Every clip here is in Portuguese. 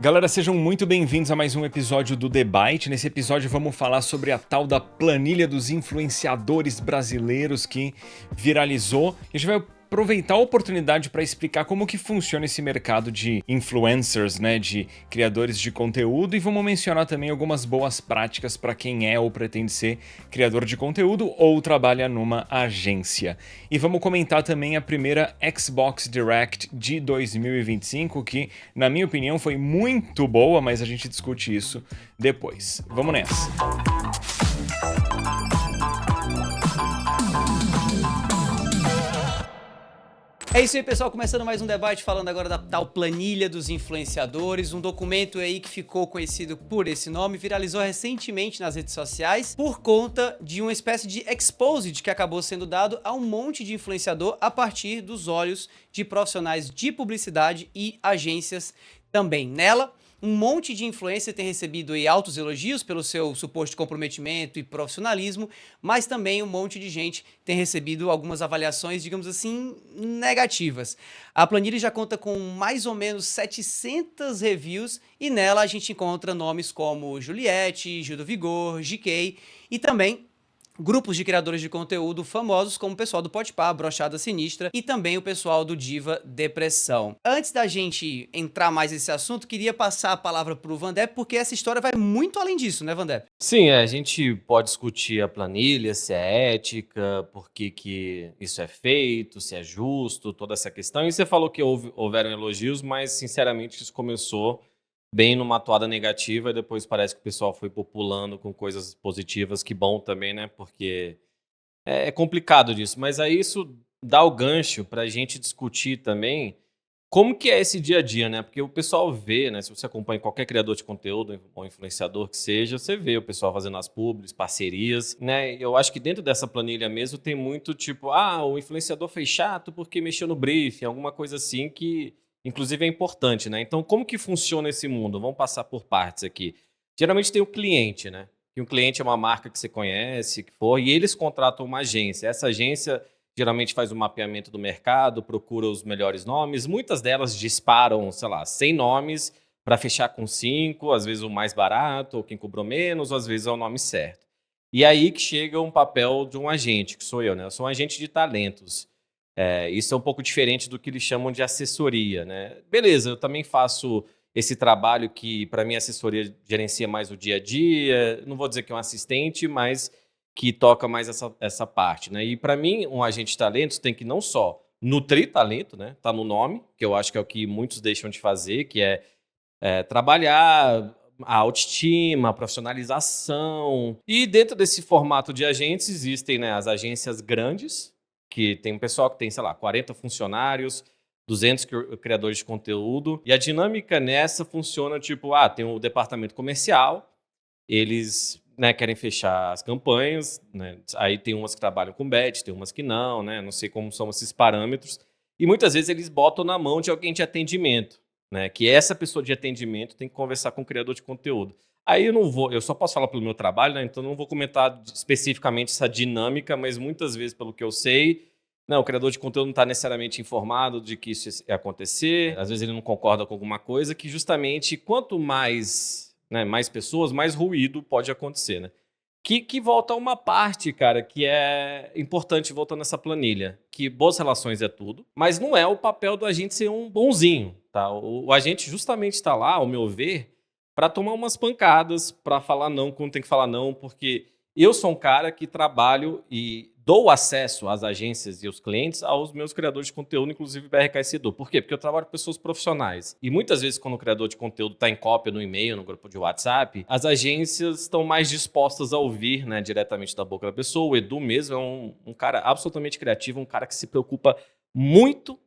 Galera, sejam muito bem-vindos a mais um episódio do The Byte. Nesse episódio vamos falar sobre a tal da planilha dos influenciadores brasileiros que viralizou. A gente vai aproveitar a oportunidade para explicar como que funciona esse mercado de influencers, né, de criadores de conteúdo, e vamos mencionar também algumas boas práticas para quem é ou pretende ser criador de conteúdo ou trabalha numa agência. E vamos comentar também a primeira Xbox Direct de 2025, que, na minha opinião, foi muito boa, mas a gente discute isso depois. Vamos nessa! É isso aí, pessoal, começando mais um debate, falando agora da tal planilha dos influenciadores, um documento aí que ficou conhecido por esse nome, viralizou recentemente nas redes sociais por conta de uma espécie de exposed que acabou sendo dado a um monte de influenciador a partir dos olhos de profissionais de publicidade e agências também. Nela, um monte de influencer tem recebido aí altos elogios pelo seu suposto comprometimento e profissionalismo, mas também um monte de gente tem recebido algumas avaliações, digamos assim, negativas. A planilha já conta com mais ou menos 700 reviews e nela a gente encontra nomes como Juliette, Gil do Vigor, GK e também grupos de criadores de conteúdo famosos como o pessoal do Podpah, Brochada Sinistra e também o pessoal do Diva Depressão. Antes da gente entrar mais nesse assunto, queria passar a palavra pro Vandep, porque essa história vai muito além disso, né, Vandep? Sim, a gente pode discutir a planilha, se é ética, por que isso é feito, se é justo, toda essa questão. E você falou que houveram elogios, mas sinceramente isso começou bem numa toada negativa e depois parece que o pessoal foi populando com coisas positivas, que bom também, né? Porque é complicado disso. Mas aí isso dá o gancho para a gente discutir também como que é esse dia a dia, né? Porque o pessoal vê, né? Se você acompanha qualquer criador de conteúdo ou influenciador que seja, você vê o pessoal fazendo as publis, parcerias, né? Eu acho que dentro dessa planilha mesmo tem muito tipo, o influenciador fez chato porque mexeu no briefing, alguma coisa assim que, inclusive, é importante, né? Então, como que funciona esse mundo? Vamos passar por partes aqui. Geralmente tem o cliente, né? E o cliente é uma marca que você conhece, que for, e eles contratam uma agência. Essa agência geralmente faz o mapeamento do mercado, procura os melhores nomes. Muitas delas disparam, sei lá, 100 nomes para fechar com 5, às vezes o mais barato, ou quem cobrou menos, ou às vezes é o nome certo. E aí que chega um papel de um agente, que sou eu, né? Eu sou um agente de talentos. Isso é um pouco diferente do que eles chamam de assessoria, né? Beleza, eu também faço esse trabalho que, para mim, a assessoria gerencia mais o dia a dia. Não vou dizer que é um assistente, mas que toca mais essa parte, né? E para mim, um agente de talentos tem que não só nutrir talento, né? Tá no nome, que eu acho que é o que muitos deixam de fazer, que é trabalhar a autoestima, a profissionalização. E dentro desse formato de agentes existem, né, as agências grandes, que tem um pessoal que tem, sei lá, 40 funcionários, 200 criadores de conteúdo. E a dinâmica nessa funciona tipo, tem o departamento comercial, eles, né, querem fechar as campanhas, né? Aí tem umas que trabalham com bet, tem umas que não, né? Não sei como são esses parâmetros. E muitas vezes eles botam na mão de alguém de atendimento, né? Que essa pessoa de atendimento tem que conversar com o criador de conteúdo. Aí eu só posso falar pelo meu trabalho, né? Então não vou comentar especificamente essa dinâmica, mas muitas vezes, pelo que eu sei, não, o criador de conteúdo não está necessariamente informado de que isso ia acontecer, às vezes ele não concorda com alguma coisa, que justamente quanto mais, né, mais pessoas, mais ruído pode acontecer, né? Que volta a uma parte, cara, que é importante voltando nessa planilha, que boas relações é tudo, mas não é o papel do agente ser um bonzinho, tá? O agente justamente está lá, ao meu ver, para tomar umas pancadas, para falar não quando tem que falar não, porque eu sou um cara que trabalho e dou acesso às agências e aos clientes aos meus criadores de conteúdo, inclusive BRKS Edu. Por quê? Porque eu trabalho com pessoas profissionais. E muitas vezes, quando o criador de conteúdo está em cópia no e-mail, no grupo de WhatsApp, as agências estão mais dispostas a ouvir, né, diretamente da boca da pessoa. O Edu mesmo é um cara absolutamente criativo, um cara que se preocupa muito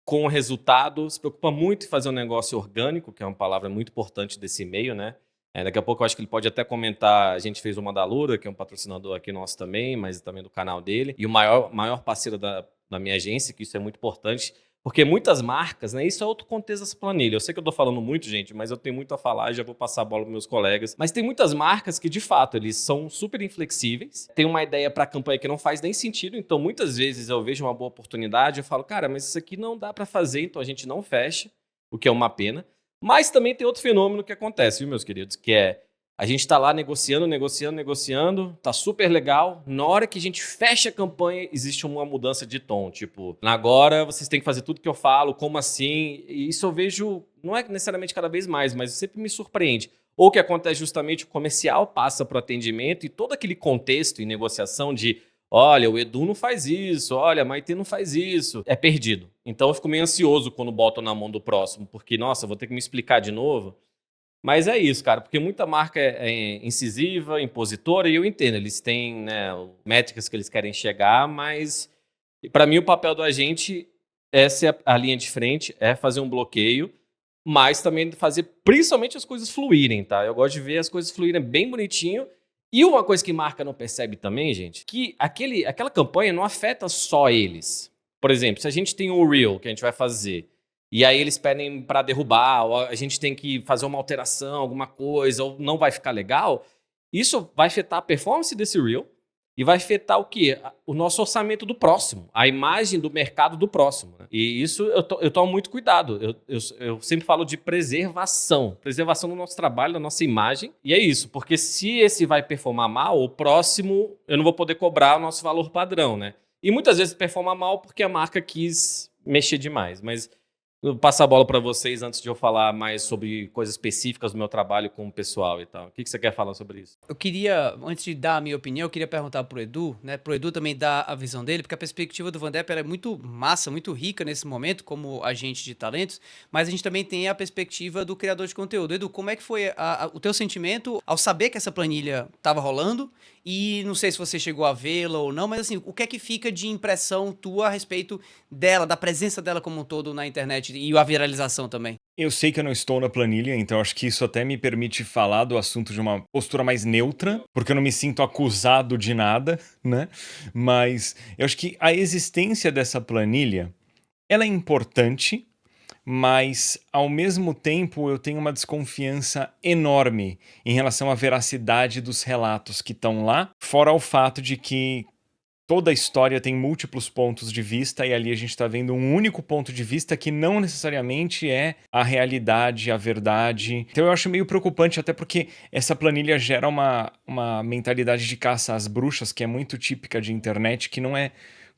com o resultado, se preocupa muito em fazer um negócio orgânico, que é uma palavra muito importante desse e-mail, né? Daqui a pouco eu acho que ele pode até comentar, a gente fez o Mandalura, que é um patrocinador aqui nosso também, mas também do canal dele, e o maior parceiro da minha agência, que isso é muito importante, porque muitas marcas, né, isso é outro contexto dessa planilha. Eu sei que eu estou falando muito, gente, mas eu tenho muito a falar, já vou passar a bola para meus colegas, mas tem muitas marcas que, de fato, eles são super inflexíveis, tem uma ideia para a campanha que não faz nem sentido, então muitas vezes eu vejo uma boa oportunidade, eu falo, cara, mas isso aqui não dá para fazer, então a gente não fecha, o que é uma pena. Mas também tem outro fenômeno que acontece, viu, meus queridos? Que é, a gente tá lá negociando, tá super legal. Na hora que a gente fecha a campanha, existe uma mudança de tom. Tipo, agora vocês têm que fazer tudo que eu falo, como assim? E isso eu vejo, não é necessariamente cada vez mais, mas sempre me surpreende. Ou o que acontece justamente, o comercial passa para o atendimento e todo aquele contexto em negociação de olha, o Edu não faz isso, olha, a Maitê não faz isso, é perdido. Então eu fico meio ansioso quando boto na mão do próximo, porque, nossa, vou ter que me explicar de novo. Mas é isso, cara, porque muita marca é incisiva, impositora, e eu entendo, eles têm, né, métricas que eles querem chegar, mas para mim o papel do agente é ser a linha de frente, é fazer um bloqueio, mas também fazer principalmente as coisas fluírem, tá? Eu gosto de ver as coisas fluírem bem bonitinho. E uma coisa que marca não percebe também, gente, que aquela campanha não afeta só eles. Por exemplo, se a gente tem o Reel que a gente vai fazer, e aí eles pedem para derrubar, ou a gente tem que fazer uma alteração, alguma coisa, ou não vai ficar legal, isso vai afetar a performance desse Reel e vai afetar o quê? O nosso orçamento do próximo, a imagem do mercado do próximo. Né? E isso eu tomo muito cuidado. Eu sempre falo de preservação do nosso trabalho, da nossa imagem. E é isso, porque se esse vai performar mal, o próximo eu não vou poder cobrar o nosso valor padrão, né? E muitas vezes performa mal porque a marca quis mexer demais. Mas eu passo a bola para vocês antes de eu falar mais sobre coisas específicas do meu trabalho com o pessoal e tal. O que você quer falar sobre isso? Eu queria, antes de dar a minha opinião, eu queria perguntar pro Edu, né? Pro Edu também dar a visão dele, porque a perspectiva do Vandep é muito massa, muito rica nesse momento, como agente de talentos, mas a gente também tem a perspectiva do criador de conteúdo. Edu, como é que foi o teu sentimento ao saber que essa planilha estava rolando? E não sei se você chegou a vê-la ou não, mas assim, o que é que fica de impressão tua a respeito dela, da presença dela como um todo na internet e a viralização também? Eu sei que eu não estou na planilha, então acho que isso até me permite falar do assunto de uma postura mais neutra, porque eu não me sinto acusado de nada, né? Mas eu acho que a existência dessa planilha, ela é importante, mas ao mesmo tempo eu tenho uma desconfiança enorme em relação à veracidade dos relatos que estão lá, fora o fato de que toda a história tem múltiplos pontos de vista e ali a gente está vendo um único ponto de vista que não necessariamente é a realidade, a verdade. Então eu acho meio preocupante, até porque essa planilha gera uma mentalidade de caça às bruxas que é muito típica de internet, que não é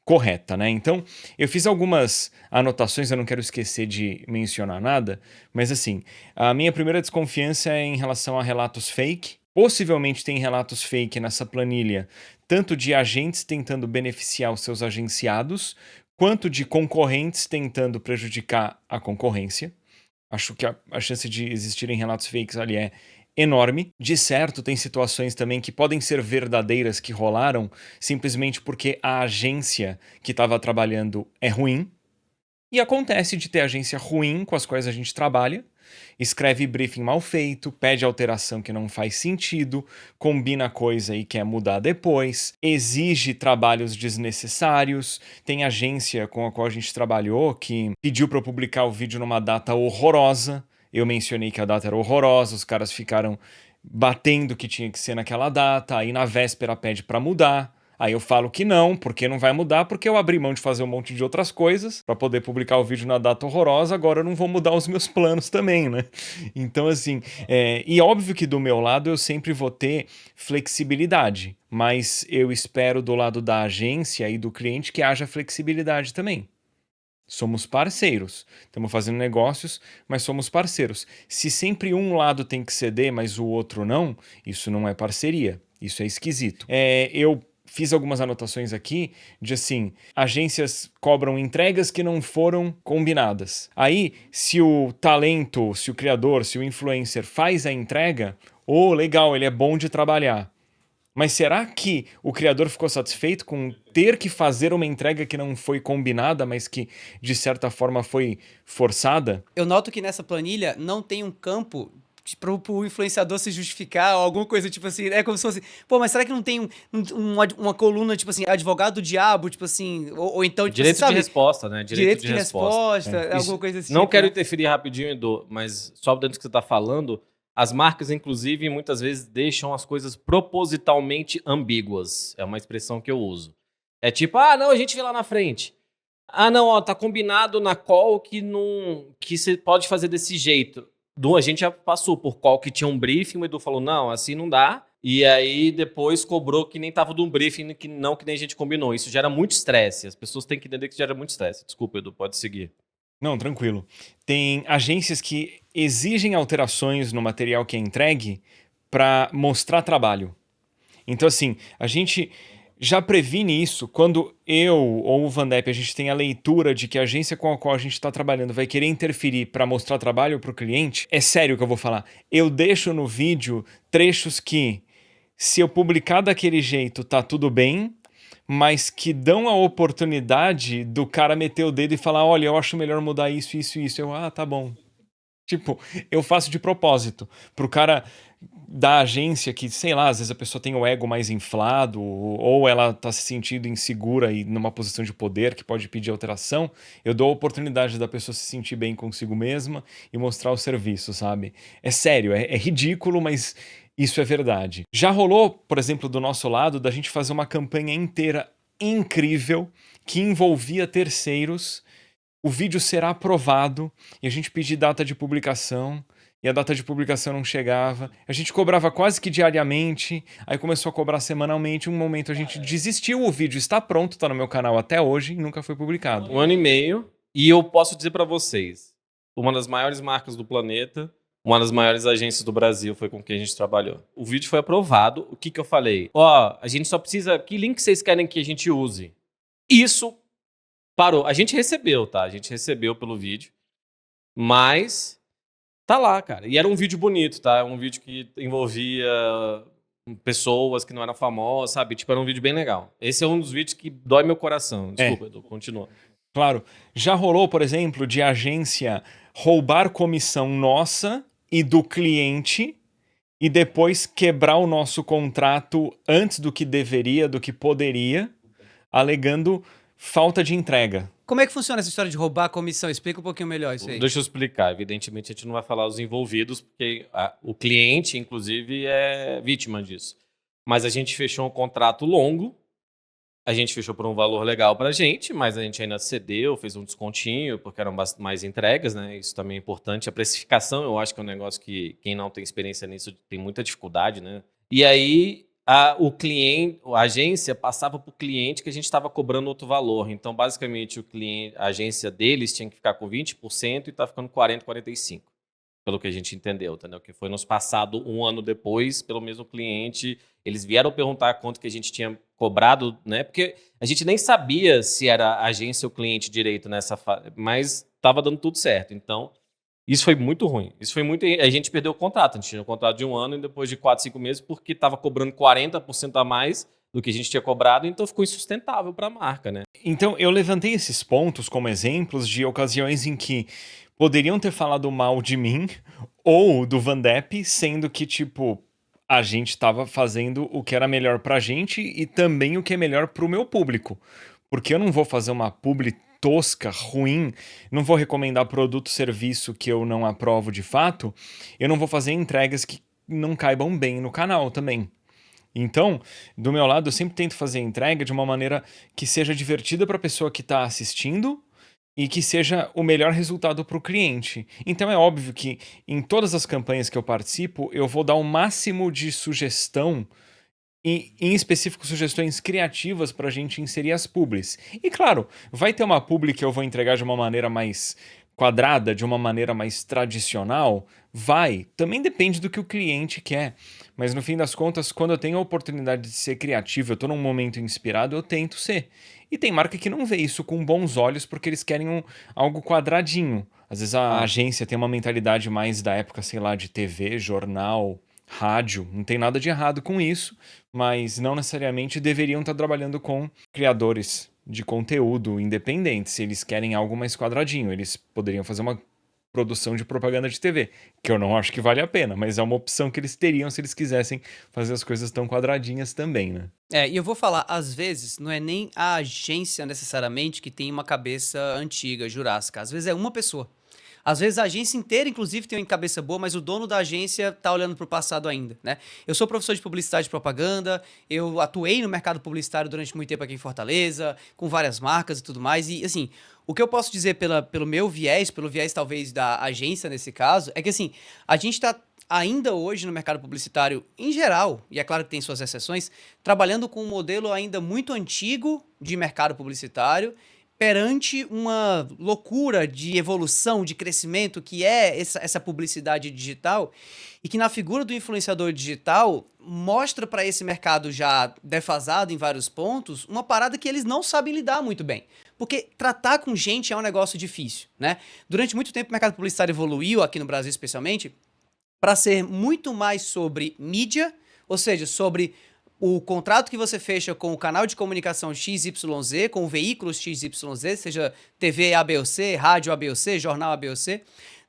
correta, né? Então, eu fiz algumas anotações, eu não quero esquecer de mencionar nada, mas assim, a minha primeira desconfiança é em relação a relatos fake. Possivelmente tem relatos fake nessa planilha, tanto de agentes tentando beneficiar os seus agenciados, quanto de concorrentes tentando prejudicar a concorrência. Acho que a chance de existirem relatos fakes ali é enorme. De certo, tem situações também que podem ser verdadeiras que rolaram simplesmente porque a agência que estava trabalhando é ruim. E acontece de ter agência ruim com as quais a gente trabalha, escreve briefing mal feito, pede alteração que não faz sentido, combina coisa e quer mudar depois, exige trabalhos desnecessários. Tem agência com a qual a gente trabalhou que pediu para eu publicar o vídeo numa data horrorosa. Eu mencionei que a data era horrorosa, os caras ficaram batendo que tinha que ser naquela data, aí na véspera pede para mudar. Aí eu falo que não, porque não vai mudar, porque eu abri mão de fazer um monte de outras coisas para poder publicar o vídeo na data horrorosa, agora eu não vou mudar os meus planos também, né? Então, assim, e óbvio que do meu lado eu sempre vou ter flexibilidade, mas eu espero do lado da agência e do cliente que haja flexibilidade também. Somos parceiros, estamos fazendo negócios, mas somos parceiros. Se sempre um lado tem que ceder, mas o outro não, isso não é parceria, isso é esquisito. Eu fiz algumas anotações aqui de assim, agências cobram entregas que não foram combinadas. Aí, se o talento, se o criador, se o influencer faz a entrega, legal, ele é bom de trabalhar. Mas será que o criador ficou satisfeito com ter que fazer uma entrega que não foi combinada, mas que de certa forma foi forçada? Eu noto que nessa planilha não tem um campo pro influenciador se justificar ou alguma coisa, tipo assim, é como se fosse, pô, mas será que não tem uma coluna, tipo assim, advogado do diabo, tipo assim, ou então, tipo, direito sabe? de resposta, né? Direito de resposta, alguma coisa assim. Não tipo, quero né? interferir rapidinho, Edu, mas só dentro do que você está falando, as marcas, inclusive, muitas vezes deixam as coisas propositalmente ambíguas. É uma expressão que eu uso. É tipo, não, a gente vê lá na frente. Não, ó, tá combinado na call que você pode fazer desse jeito. A gente já passou por qual que tinha um briefing, o Edu falou, não, assim não dá. E aí depois cobrou que nem tava do briefing, que nem a gente combinou. Isso gera muito estresse. As pessoas têm que entender que gera muito estresse. Desculpa, Edu, pode seguir. Não, tranquilo. Tem agências que exigem alterações no material que é entregue para mostrar trabalho. Então, assim, a gente já previne isso quando eu ou o Vandep, a gente tem a leitura de que a agência com a qual a gente está trabalhando vai querer interferir para mostrar trabalho para o cliente. É sério o que eu vou falar. Eu deixo no vídeo trechos que, se eu publicar daquele jeito, tá tudo bem, mas que dão a oportunidade do cara meter o dedo e falar, olha, eu acho melhor mudar isso, isso, isso. Tá bom. Tipo, eu faço de propósito, pro cara da agência que, sei lá, às vezes a pessoa tem o ego mais inflado, ou ela tá se sentindo insegura e numa posição de poder que pode pedir alteração, eu dou a oportunidade da pessoa se sentir bem consigo mesma e mostrar o serviço, sabe? É sério, é ridículo, mas isso é verdade. Já rolou, por exemplo, do nosso lado, da gente fazer uma campanha inteira incrível que envolvia terceiros. O vídeo será aprovado e a gente pedir data de publicação e a data de publicação não chegava. A gente cobrava quase que diariamente, aí começou a cobrar semanalmente. Um momento a gente desistiu, o vídeo está pronto, está no meu canal até hoje e nunca foi publicado. 1 ano e meio, e eu posso dizer para vocês, uma das maiores marcas do planeta, uma das maiores agências do Brasil foi com quem a gente trabalhou. O vídeo foi aprovado, o que eu falei? A gente só precisa, que link vocês querem que a gente use? Isso parou. A gente recebeu, tá? A gente recebeu pelo vídeo. Mas tá lá, cara. E era um vídeo bonito, tá? Um vídeo que envolvia pessoas que não eram famosas, sabe? Tipo, era um vídeo bem legal. Esse é um dos vídeos que dói meu coração. Desculpa, Edu, continua. Claro. Já rolou, por exemplo, de agência roubar comissão nossa e do cliente e depois quebrar o nosso contrato antes do que deveria, do que poderia, alegando falta de entrega. Como é que funciona essa história de roubar a comissão? Explica um pouquinho melhor isso aí. Deixa eu explicar. Evidentemente, a gente não vai falar os envolvidos, porque o cliente, inclusive, é vítima disso. Mas a gente fechou um contrato longo, a gente fechou por um valor legal pra gente, mas a gente ainda cedeu, fez um descontinho, porque eram mais entregas, né? Isso também é importante. A precificação, eu acho que é um negócio que quem não tem experiência nisso tem muita dificuldade, né? E aí, o cliente, a agência passava para o cliente que a gente estava cobrando outro valor. Então, basicamente, a agência deles tinha que ficar com 20% e está ficando 40%, 45%. Pelo que a gente entendeu, entendeu? Que foi nos passado 1 ano depois, pelo mesmo cliente. Eles vieram perguntar quanto que a gente tinha cobrado, né? Porque a gente nem sabia se era a agência ou cliente direito nessa fase, mas estava dando tudo certo. Então, isso foi muito ruim. A gente perdeu o contrato. A gente tinha um contrato de 1 ano e depois de 4, 5 meses, porque estava cobrando 40% a mais do que a gente tinha cobrado, então ficou insustentável para a marca, né? Então, eu levantei esses pontos como exemplos de ocasiões em que poderiam ter falado mal de mim ou do Vandep, sendo que, tipo, a gente estava fazendo o que era melhor pra gente e também o que é melhor pro meu público. Porque eu não vou fazer uma publi tosca, ruim, não vou recomendar produto, serviço que eu não aprovo de fato, eu não vou fazer entregas que não caibam bem no canal também. Então, do meu lado, eu sempre tento fazer a entrega de uma maneira que seja divertida para a pessoa que está assistindo e que seja o melhor resultado para o cliente. Então é óbvio que em todas as campanhas que eu participo, eu vou dar o máximo de sugestão e, em específico, sugestões criativas para a gente inserir as publis. E claro, vai ter uma publi que eu vou entregar de uma maneira mais quadrada, de uma maneira mais tradicional? Vai. Também depende do que o cliente quer. Mas no fim das contas, quando eu tenho a oportunidade de ser criativo, eu estou num momento inspirado, eu tento ser. E tem marca que não vê isso com bons olhos porque eles querem algo quadradinho. Às vezes a agência tem uma mentalidade mais da época, sei lá, de TV, jornal, rádio. Não tem nada de errado com isso, mas não necessariamente deveriam estar trabalhando com criadores de conteúdo independentes. Se eles querem algo mais quadradinho, eles poderiam fazer uma produção de propaganda de TV, que eu não acho que vale a pena, mas é uma opção que eles teriam se eles quisessem fazer as coisas tão quadradinhas também, né? E eu vou falar, às vezes, não é nem a agência necessariamente que tem uma cabeça antiga, jurássica. Às vezes é uma pessoa. Às vezes a agência inteira, inclusive, tem uma cabeça boa, mas o dono da agência tá olhando pro passado ainda, né? Eu sou professor de publicidade e propaganda, eu atuei no mercado publicitário durante muito tempo aqui em Fortaleza, com várias marcas e tudo mais, e assim, o que eu posso dizer pelo meu viés, pelo viés talvez da agência nesse caso, é que assim, a gente tá ainda hoje no mercado publicitário em geral, e é claro que tem suas exceções, trabalhando com um modelo ainda muito antigo de mercado publicitário, perante uma loucura de evolução, de crescimento que é essa publicidade digital, e que na figura do influenciador digital mostra para esse mercado já defasado em vários pontos uma parada que eles não sabem lidar muito bem. Porque tratar com gente é um negócio difícil, né? Durante muito tempo o mercado publicitário evoluiu, aqui no Brasil especialmente, para ser muito mais sobre mídia, ou seja, sobre o contrato que você fecha com o canal de comunicação XYZ, com o veículo XYZ, seja TV A, B ou C, rádio A, B ou C, jornal A, B ou C,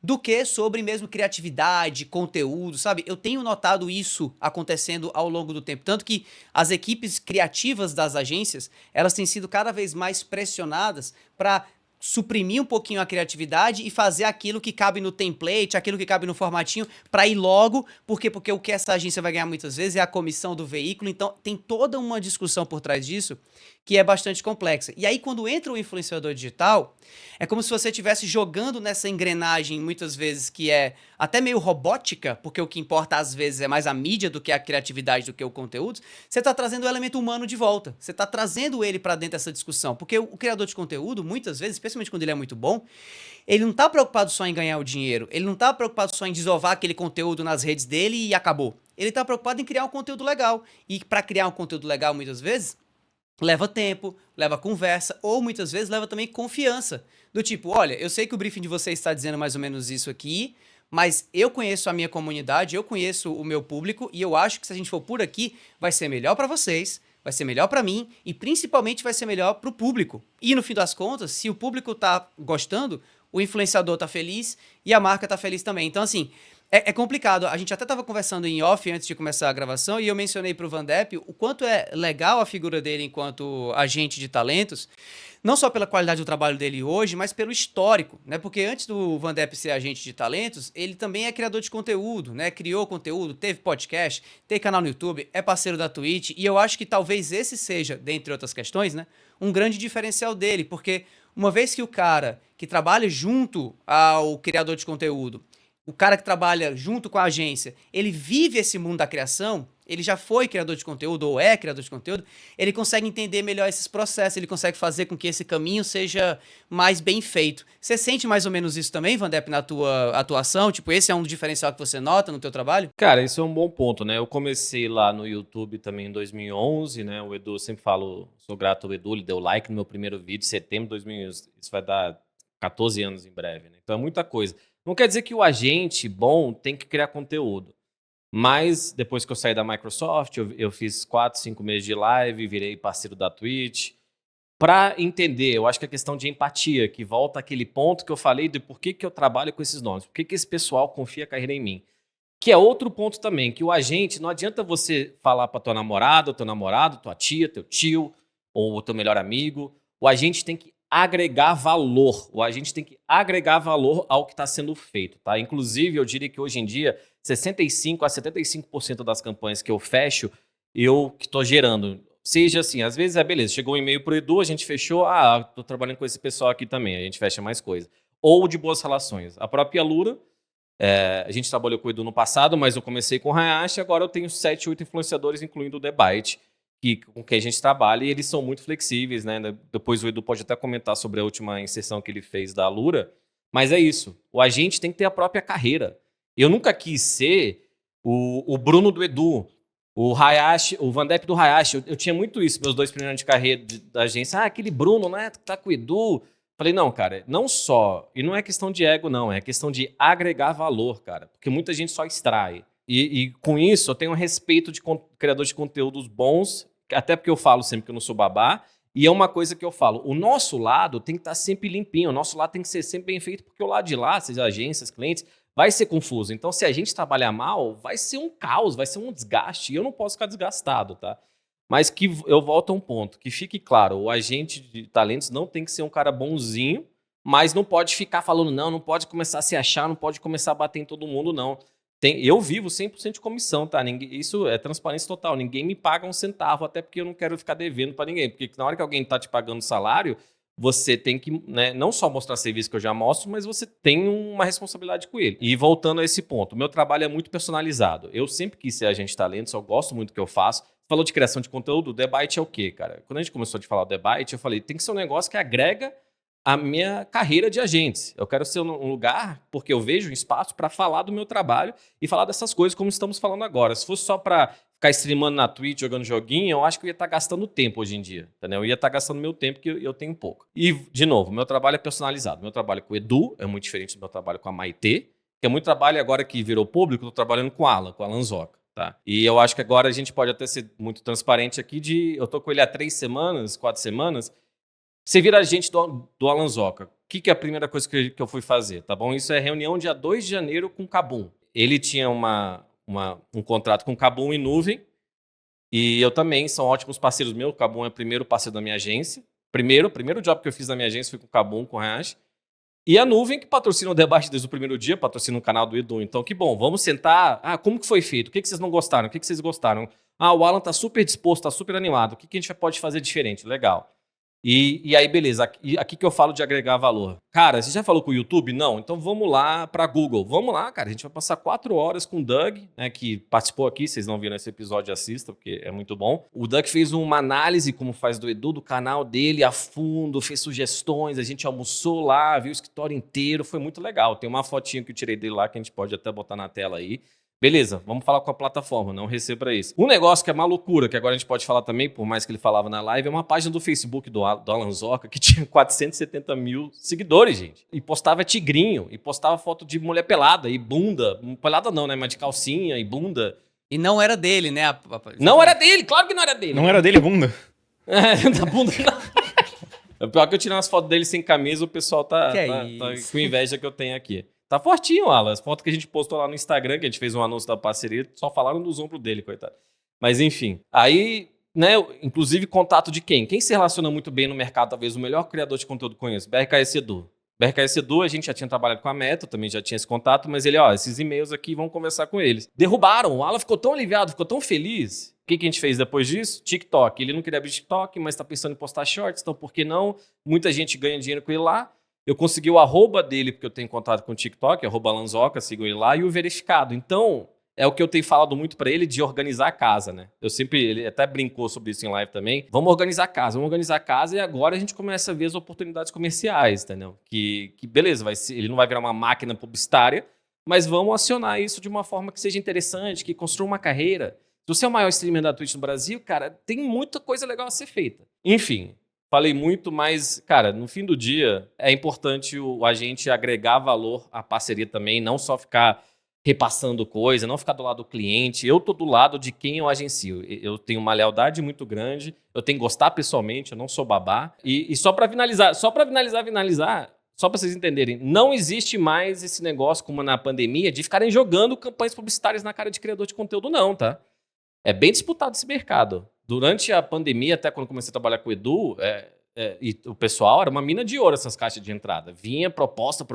do que sobre mesmo criatividade, conteúdo, sabe? Eu tenho notado isso acontecendo ao longo do tempo, tanto que as equipes criativas das agências, elas têm sido cada vez mais pressionadas para suprimir um pouquinho a criatividade e fazer aquilo que cabe no template, aquilo que cabe no formatinho, para ir logo, porque o que essa agência vai ganhar muitas vezes é a comissão do veículo, então tem toda uma discussão por trás disso que é bastante complexa. E aí quando entra o influenciador digital, é como se você estivesse jogando nessa engrenagem muitas vezes que é até meio robótica, porque o que importa às vezes é mais a mídia do que a criatividade, do que o conteúdo. Você está trazendo o elemento humano de volta, você está trazendo ele para dentro dessa discussão, porque o criador de conteúdo, muitas vezes, especialmente quando ele é muito bom, ele não tá preocupado só em ganhar o dinheiro, ele não tá preocupado só em desovar aquele conteúdo nas redes dele e acabou. Ele tá preocupado em criar um conteúdo legal. E para criar um conteúdo legal, muitas vezes, leva tempo, leva conversa, ou muitas vezes leva também confiança. Do tipo, olha, eu sei que o briefing de vocês está dizendo mais ou menos isso aqui, mas eu conheço a minha comunidade, eu conheço o meu público, e eu acho que se a gente for por aqui, vai ser melhor para vocês, vai ser melhor para mim, e principalmente vai ser melhor para o público. E no fim das contas, se o público tá gostando, o influenciador tá feliz e a marca tá feliz também. Então, assim, é complicado. A gente até estava conversando em off antes de começar a gravação e eu mencionei para o Vandep o quanto é legal a figura dele enquanto agente de talentos, não só pela qualidade do trabalho dele hoje, mas pelo histórico, né? Porque antes do Vandep ser agente de talentos, ele também é criador de conteúdo, né? Criou conteúdo, teve podcast, tem canal no YouTube, é parceiro da Twitch, e eu acho que talvez esse seja, dentre outras questões, né, um grande diferencial dele, porque uma vez que o cara que trabalha junto ao criador de conteúdo, o cara que trabalha junto com a agência, ele vive esse mundo da criação, ele já foi criador de conteúdo ou é criador de conteúdo, ele consegue entender melhor esses processos, ele consegue fazer com que esse caminho seja mais bem feito. Você sente mais ou menos isso também, Vandep, na tua atuação? Tipo, esse é um diferencial que você nota no teu trabalho? Cara, isso é um bom ponto, né? Eu comecei lá no YouTube também em 2011, né? O Edu, eu sempre falo, sou grato ao Edu, ele deu like no meu primeiro vídeo, setembro de 2011. Isso vai dar 14 anos em breve, né? Então é muita coisa. Não quer dizer que o agente bom tem que criar conteúdo. Mas depois que eu saí da Microsoft, eu fiz 4, 5 meses de live, virei parceiro da Twitch. Para entender, eu acho que a questão de empatia, que volta àquele ponto que eu falei de por que eu trabalho com esses nomes, por que esse pessoal confia a carreira em mim. Que é outro ponto também, que o agente, não adianta você falar para tua namorada, teu namorado, tua tia, teu tio, ou o teu melhor amigo. O agente tem que agregar valor. O agente tem que agregar valor ao que está sendo feito, tá? Inclusive, eu diria que hoje em dia, 65% a 75% das campanhas que eu fecho, eu que estou gerando. Seja assim, às vezes beleza, chegou um e-mail pro Edu, a gente fechou, tô trabalhando com esse pessoal aqui também, a gente fecha mais coisa. Ou de boas relações. A própria Lura, a gente trabalhou com o Edu no passado, mas eu comecei com o Hayashi, agora eu tenho 7, 8 influenciadores, incluindo o Debate, com quem a gente trabalha, e eles são muito flexíveis, né? Depois o Edu pode até comentar sobre a última inserção que ele fez da Lura, mas é isso, o agente tem que ter a própria carreira. Eu nunca quis ser o Bruno do Edu, o Hayashi, o Vandep do Hayashi, eu tinha muito isso, meus 2 primeiros anos de carreira da agência, aquele Bruno, né, tá com o Edu. Falei, não, cara, não só, e não é questão de ego, não, é questão de agregar valor, cara, porque muita gente só extrai. E com isso, eu tenho respeito de criadores de conteúdos bons, até porque eu falo sempre que eu não sou babá, e é uma coisa que eu falo, o nosso lado tem que estar sempre limpinho, o nosso lado tem que ser sempre bem feito, porque o lado de lá, seja agências, clientes, vai ser confuso. Então, se a gente trabalhar mal, vai ser um caos, vai ser um desgaste, e eu não posso ficar desgastado, tá? Mas que eu volto a um ponto, que fique claro, o agente de talentos não tem que ser um cara bonzinho, mas não pode ficar falando, não pode começar a se achar, não pode começar a bater em todo mundo, não. Eu vivo 100% de comissão, tá? Isso é transparência total. Ninguém me paga um centavo, até porque eu não quero ficar devendo para ninguém. Porque na hora que alguém tá te pagando salário, você tem que, né, não só mostrar serviço que eu já mostro, mas você tem uma responsabilidade com ele. E voltando a esse ponto, o meu trabalho é muito personalizado. Eu sempre quis ser agente de talentos, eu gosto muito do que eu faço. Falou de criação de conteúdo, o Debite é o quê, cara? Quando a gente começou a falar o Debite, eu falei, tem que ser um negócio que agrega a minha carreira de agentes. Eu quero ser um lugar, porque eu vejo um espaço para falar do meu trabalho e falar dessas coisas como estamos falando agora. Se fosse só para ficar streamando na Twitch, jogando joguinho, eu acho que eu ia estar gastando tempo hoje em dia, entendeu? Eu ia estar gastando meu tempo, que eu tenho pouco. E, de novo, meu trabalho é personalizado. Meu trabalho com o Edu é muito diferente do meu trabalho com a Maitê, que é muito trabalho agora que virou público, eu estou trabalhando com o Alan Zoca. Tá? E eu acho que agora a gente pode até ser muito transparente aqui eu tô com ele há 3 semanas, 4 semanas. Você vira agente do Alan Zoca. O que é a primeira coisa que eu fui fazer? Tá bom? Isso é reunião dia 2 de janeiro com o Kabum. Ele tinha um contrato com o Kabum e Nuvem. E eu também, são ótimos parceiros meus. O Kabum é o primeiro parceiro da minha agência. Primeiro job que eu fiz na minha agência foi com o Kabum, com o Hayashi. E a Nuvem, que patrocina o debate desde o primeiro dia, patrocina o canal do Edu. Então, que bom, vamos sentar. Como que foi feito? O que vocês não gostaram? O que vocês gostaram? O Alan tá super disposto, tá super animado. O que a gente pode fazer diferente? Legal. E aí, beleza, aqui que eu falo de agregar valor. Cara, você já falou com o YouTube? Não, então vamos lá para Google. Vamos lá, cara, a gente vai passar 4 horas com o Doug, né, que participou aqui, vocês não viram esse episódio, assistam, porque é muito bom. O Doug fez uma análise, como faz do Edu, do canal dele a fundo, fez sugestões, a gente almoçou lá, viu o escritório inteiro, foi muito legal. Tem uma fotinha que eu tirei dele lá, que a gente pode até botar na tela aí. Beleza, vamos falar com a plataforma, não receba isso. Um negócio que é uma loucura, que agora a gente pode falar também, por mais que ele falava na live, é uma página do Facebook do Alan Zoca que tinha 470 mil seguidores, gente. E postava tigrinho, e postava foto de mulher pelada e bunda. Pelada não, né? Mas de calcinha e bunda. E não era dele, né? Não era dele, claro que não era dele. Não era dele bunda? Da bunda não. O pior que eu tirei umas fotos dele sem camisa, o pessoal tá com inveja que eu tenho aqui. Tá fortinho, Alan. As fotos que a gente postou lá no Instagram, que a gente fez um anúncio da parceria, só falaram dos ombros dele, coitado. Mas enfim. Aí, né, inclusive contato de quem? Quem se relaciona muito bem no mercado, talvez o melhor criador de conteúdo que conheço? BRKS Edu. BRKS Edu, a gente já tinha trabalhado com a Meta, também já tinha esse contato, mas ele, esses e-mails aqui, vamos conversar com eles. Derrubaram. O Alan ficou tão aliviado, ficou tão feliz. O que a gente fez depois disso? TikTok. Ele não queria abrir TikTok, mas tá pensando em postar shorts, então por que não? Muita gente ganha dinheiro com ele lá. Eu consegui o arroba dele, porque eu tenho contato com o TikTok, @Alanzoca, sigam ele lá, e o verificado. Então, é o que eu tenho falado muito para ele, de organizar a casa, né? Ele até brincou sobre isso em live também. Vamos organizar a casa, e agora a gente começa a ver as oportunidades comerciais, entendeu? Que beleza, ele não vai virar uma máquina publicitária, mas vamos acionar isso de uma forma que seja interessante, que construa uma carreira. Se você é o maior streamer da Twitch no Brasil, cara, tem muita coisa legal a ser feita. Enfim. Falei muito, mas, cara, no fim do dia, é importante a gente agregar valor à parceria também, não só ficar repassando coisa, não ficar do lado do cliente. Eu tô do lado de quem eu agencio. Eu tenho uma lealdade muito grande, eu tenho que gostar pessoalmente, eu não sou babá. E só para finalizar, só para vocês entenderem, não existe mais esse negócio, como na pandemia, de ficarem jogando campanhas publicitárias na cara de criador de conteúdo, não, tá? É bem disputado esse mercado. Durante a pandemia, até quando comecei a trabalhar com o Edu e o pessoal, era uma mina de ouro essas caixas de entrada. Vinha proposta,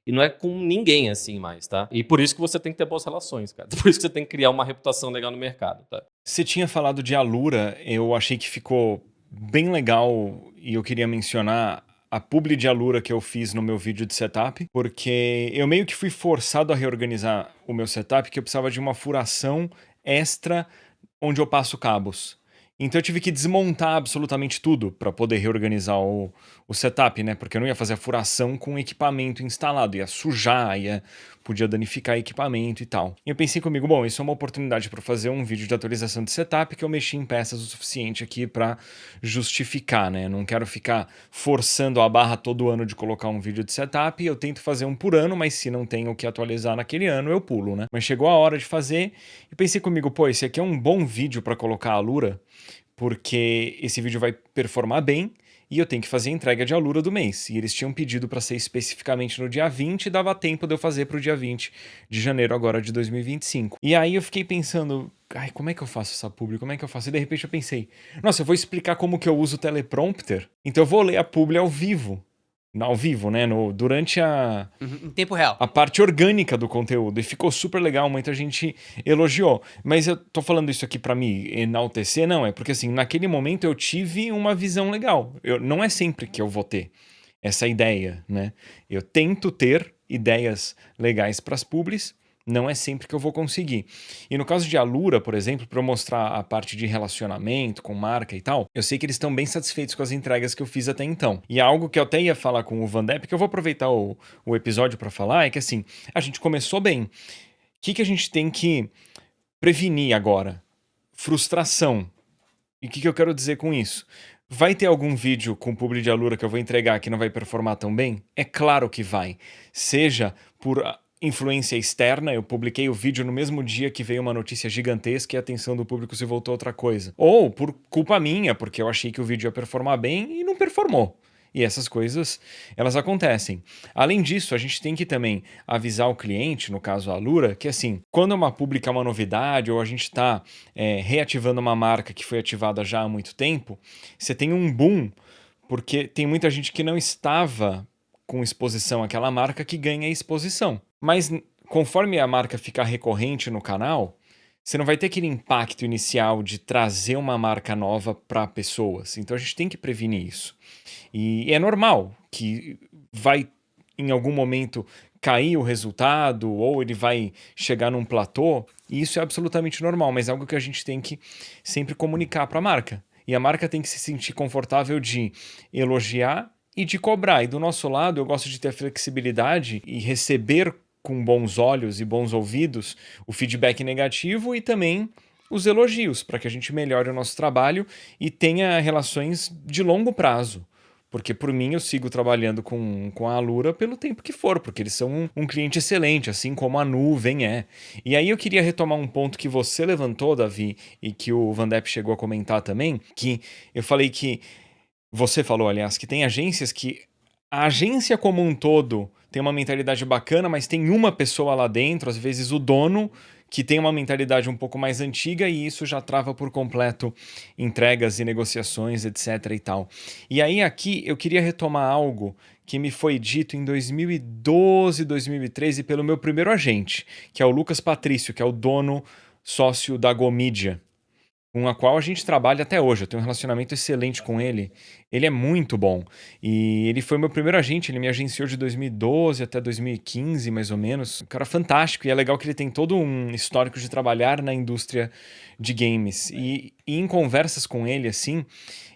e não é com ninguém assim mais, tá? E por isso que você tem que ter boas relações, cara. Por isso que você tem que criar uma reputação legal no mercado, tá? Você tinha falado de Alura, eu achei que ficou bem legal e eu queria mencionar a publi de Alura que eu fiz no meu vídeo de setup, porque eu meio que fui forçado a reorganizar o meu setup, que eu precisava de uma furação extra onde eu passo cabos. Então eu tive que desmontar absolutamente tudo para poder reorganizar o setup, né? Porque eu não ia fazer a furação com o equipamento instalado, ia sujar, podia danificar equipamento e tal. E eu pensei comigo, bom, isso é uma oportunidade para fazer um vídeo de atualização de setup que eu mexi em peças o suficiente aqui para justificar, né? Eu não quero ficar forçando a barra todo ano de colocar um vídeo de setup, eu tento fazer um por ano, mas se não tenho o que atualizar naquele ano, eu pulo, né? Mas chegou a hora de fazer e pensei comigo, pô, esse aqui é um bom vídeo para colocar a Alura, porque esse vídeo vai performar bem e eu tenho que fazer a entrega de Alura do mês. E eles tinham pedido para ser especificamente no dia 20 e dava tempo de eu fazer para o dia 20 de janeiro agora de 2025. E aí eu fiquei pensando, como é que eu faço essa publi? Como é que eu faço? E de repente eu pensei, nossa, eu vou explicar como que eu uso o teleprompter, então eu vou ler a publi ao vivo. ao vivo, né? Durante Em tempo real. a parte orgânica do conteúdo. E ficou super legal, muita gente elogiou. Mas eu tô falando isso aqui pra me enaltecer, não. É porque, assim, naquele momento eu tive uma visão legal. Não é sempre que eu vou ter essa ideia, né? Eu tento ter ideias legais pras publis, não é sempre que eu vou conseguir. E no caso de Alura, por exemplo, para eu mostrar a parte de relacionamento com marca e tal, eu sei que eles estão bem satisfeitos com as entregas que eu fiz até então. E algo que eu até ia falar com o Vandep, que eu vou aproveitar o episódio para falar, é que assim, a gente começou bem. O que a gente tem que prevenir agora? Frustração. E o que eu quero dizer com isso? Vai ter algum vídeo com publi de Alura que eu vou entregar que não vai performar tão bem? É claro que vai. Seja por influência externa, eu publiquei o vídeo no mesmo dia que veio uma notícia gigantesca e a atenção do público se voltou a outra coisa. Ou por culpa minha, porque eu achei que o vídeo ia performar bem e não performou. E essas coisas, elas acontecem. Além disso, a gente tem que também avisar o cliente, no caso a Alura, que assim, quando uma publica uma novidade ou a gente está reativando uma marca que foi ativada já há muito tempo, você tem um boom, porque tem muita gente que não estava com exposição àquela marca que ganha exposição. Mas conforme a marca ficar recorrente no canal, você não vai ter aquele impacto inicial de trazer uma marca nova para pessoas. Então a gente tem que prevenir isso. E é normal que vai, em algum momento, cair o resultado ou ele vai chegar num platô. E isso é absolutamente normal, mas é algo que a gente tem que sempre comunicar para a marca. E a marca tem que se sentir confortável de elogiar e de cobrar. E do nosso lado, eu gosto de ter flexibilidade e receber com bons olhos e bons ouvidos o feedback negativo e também os elogios, para que a gente melhore o nosso trabalho e tenha relações de longo prazo. Porque por mim eu sigo trabalhando com a Alura pelo tempo que for, porque eles são um cliente excelente, assim como a nuvem é. E aí eu queria retomar um ponto que você levantou, Davi, e que o Vandep chegou a comentar também, que eu falei que você falou, aliás, que tem agências que a agência como um todo tem uma mentalidade bacana, mas tem uma pessoa lá dentro, às vezes o dono, que tem uma mentalidade um pouco mais antiga e isso já trava por completo entregas e negociações, etc e tal. E aí aqui eu queria retomar algo que me foi dito em 2012, 2013 pelo meu primeiro agente, que é o Lucas Patrício, que é o dono sócio da Gomedia, com a qual a gente trabalha até hoje. Eu tenho um relacionamento excelente com ele. Ele é muito bom. E ele foi meu primeiro agente, ele me agenciou de 2012 até 2015, mais ou menos. Um cara fantástico, e é legal que ele tem todo um histórico de trabalhar na indústria de games. E em conversas com ele, assim,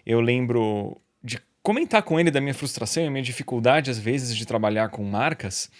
eu lembro de comentar com ele da minha frustração e minha dificuldade, às vezes, de trabalhar com marcas.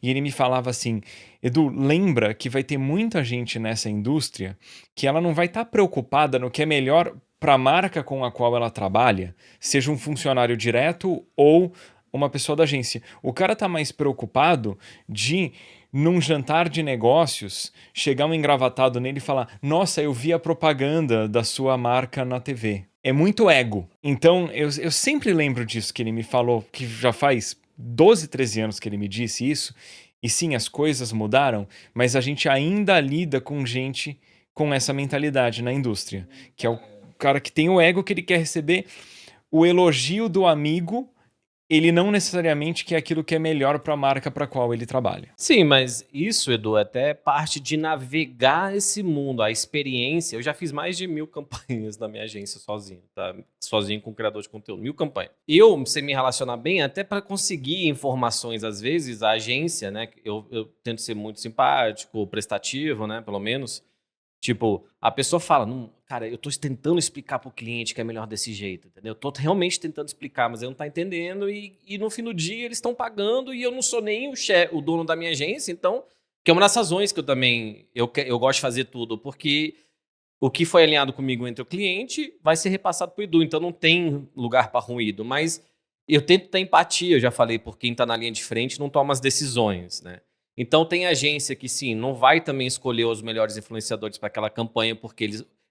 E ele me falava assim: Edu, lembra que vai ter muita gente nessa indústria que ela não vai estar preocupada no que é melhor para a marca com a qual ela trabalha, seja um funcionário direto ou uma pessoa da agência. O cara tá mais preocupado de, num jantar de negócios, chegar um engravatado nele e falar: Nossa, eu vi a propaganda da sua marca na TV. É muito ego. Então, eu sempre lembro disso que ele me falou, que já faz 12, 13 anos que ele me disse isso. E sim, as coisas mudaram, mas a gente ainda lida com gente com essa mentalidade na indústria, que é o cara que tem o ego que ele quer receber o elogio do amigo, ele não necessariamente quer aquilo que é melhor para a marca para a qual ele trabalha. Sim, mas isso, Edu, é até parte de navegar esse mundo, a experiência. Eu já fiz mais de 1000 campanhas na minha agência sozinho, tá? Sozinho com criador de conteúdo, 1000 campanhas. E eu sei me relacionar bem até para conseguir informações, às vezes, a agência, né? Eu tento ser muito simpático, prestativo, né? Pelo menos. Tipo, a pessoa fala, não, cara, eu tô tentando explicar pro cliente que é melhor desse jeito, entendeu? Eu tô realmente tentando explicar, mas ele não tá entendendo e no fim do dia eles estão pagando e eu não sou nem o dono da minha agência, então, que é uma das razões que eu também, eu gosto de fazer tudo, porque o que foi alinhado comigo entre o cliente vai ser repassado pro Edu, então não tem lugar para ruído, mas eu tento ter empatia, eu já falei, por quem tá na linha de frente não toma as decisões, né? Então tem agência que sim, não vai também escolher os melhores influenciadores para aquela campanha porque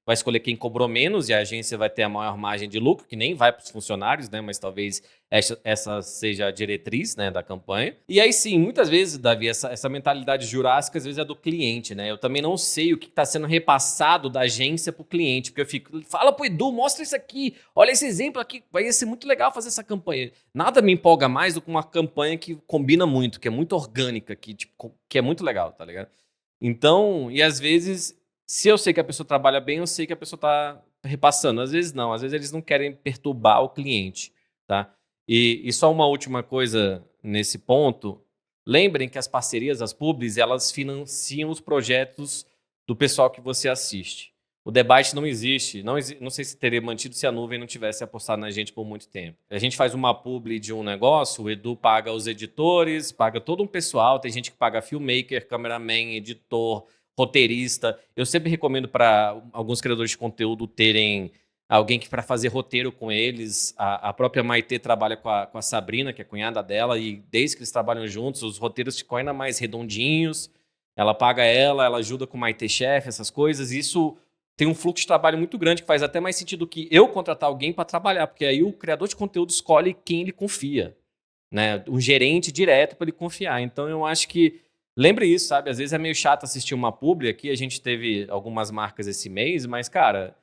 vai escolher quem cobrou menos e a agência vai ter a maior margem de lucro, que nem vai para os funcionários, né? Mas talvez essa seja a diretriz, né, da campanha. E aí sim, muitas vezes, Davi, essa mentalidade jurássica às vezes é do cliente, né? Eu também não sei o que está sendo repassado da agência para o cliente, porque eu fico, fala pro Edu, mostra isso aqui, olha esse exemplo aqui, vai ser muito legal fazer essa campanha. Nada me empolga mais do que uma campanha que combina muito, que é muito orgânica, que é muito legal, tá ligado? Então, e às vezes, se eu sei que a pessoa trabalha bem, eu sei que a pessoa está repassando. Às vezes não, às vezes eles não querem perturbar o cliente, tá? E só uma última coisa nesse ponto. Lembrem que as parcerias, as publis, elas financiam os projetos do pessoal que você assiste. O debate não existe. Não sei se teria mantido se a nuvem não tivesse apostado na gente por muito tempo. A gente faz uma publi de um negócio, o Edu paga os editores, paga todo um pessoal, tem gente que paga filmmaker, cameraman, editor, roteirista. Eu sempre recomendo para alguns criadores de conteúdo terem alguém que para fazer roteiro com eles. A própria Maitê trabalha com a Sabrina, que é cunhada dela, e desde que eles trabalham juntos, os roteiros ficam ainda mais redondinhos. Ela paga ela ajuda com o Maitê Chef, essas coisas. E isso tem um fluxo de trabalho muito grande que faz até mais sentido que eu contratar alguém para trabalhar, porque aí o criador de conteúdo escolhe quem ele confia, né? Um gerente direto para ele confiar. Então eu acho que lembre isso, sabe? Às vezes é meio chato assistir uma publi aqui, a gente teve algumas marcas esse mês, mas cara,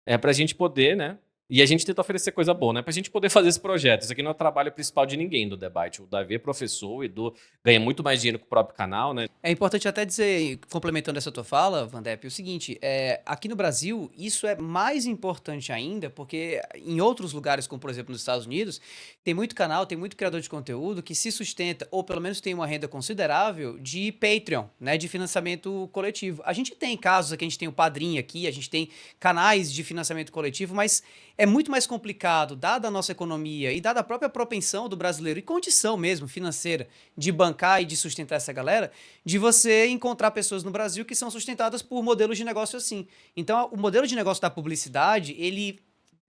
é pra gente poder, né? E a gente tenta oferecer coisa boa, né? Pra gente poder fazer esse projeto. Isso aqui não é o trabalho principal de ninguém do debate. O Davi é professor, o Edu ganha muito mais dinheiro com o próprio canal, né? É importante até dizer, complementando essa tua fala, Vandep, o seguinte, aqui no Brasil, isso é mais importante ainda, porque em outros lugares, como por exemplo nos Estados Unidos, tem muito canal, tem muito criador de conteúdo que se sustenta, ou pelo menos tem uma renda considerável, de Patreon, né, de financiamento coletivo. A gente tem casos aqui, a gente tem o Padrim aqui, a gente tem canais de financiamento coletivo, mas é muito mais complicado, dada a nossa economia e dada a própria propensão do brasileiro e condição mesmo financeira de bancar e de sustentar essa galera, de você encontrar pessoas no Brasil que são sustentadas por modelos de negócio assim. Então, o modelo de negócio da publicidade, ele